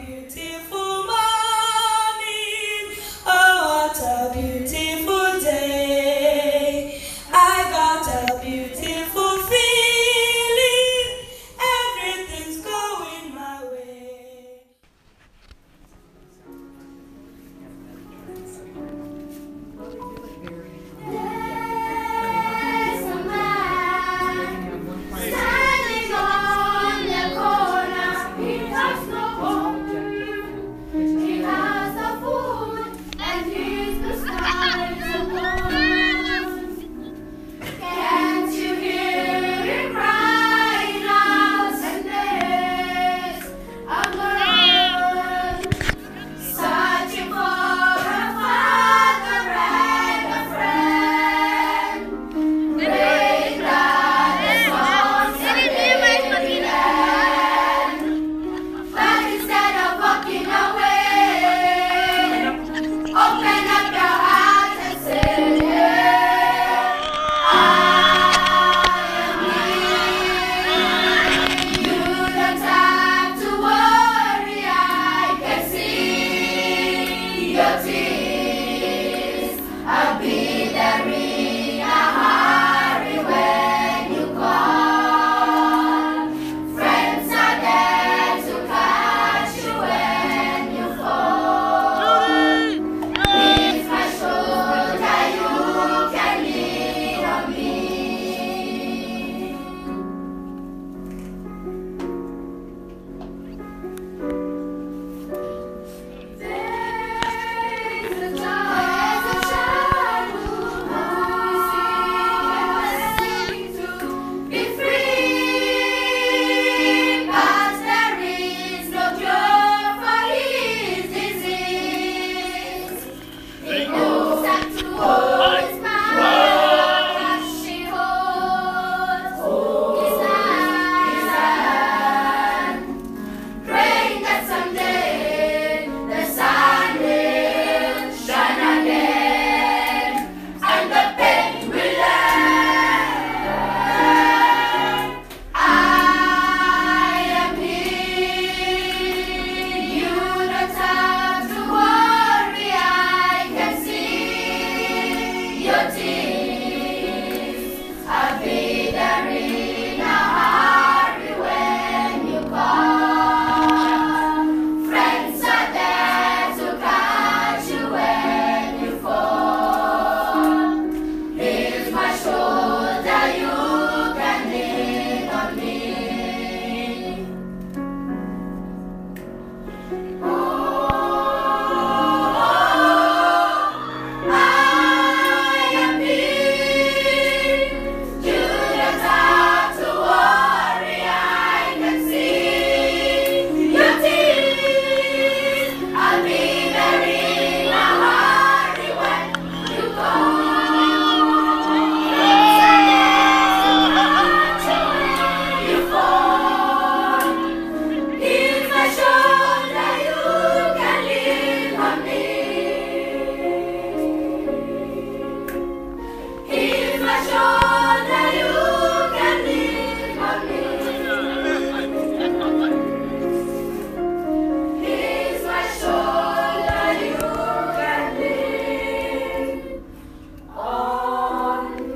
beautiful morning. Oh, what a beautiful day. I got a beautiful feeling. Everything's going my way. There's a man standing on the corner. He has no home. He has no food, and he's the skies alone. Can't you hear him crying out? And there's a girl searching for her father and a friend. Praying that the storms will be end. But instead of walking away, open up your heart and say, I am here. You don't have to worry, I can see your tears. I'll be there in a hurry when you call. Friends are there to catch you when you fall. It's my shoulder, you can lean on me. There's a child who is to be free, but there is no cure for his disease. He goes up to his mother as she holds his hand, praying that someday the sun will shine again and the pain will end. I am here. You don't have to worry. I can see your tears. I'll be there in a hurry when you call. Friends are there to catch you when you fall. Here's my shoulder, you can lean on me. I am here. You don't have to worry. I can see your tears. I'll be there in a hurry when you call. You fall. Here's my shoulder, you can lean on me. Here's my shoulder, you can lean on me. Here's my shoulder, you can lean on me.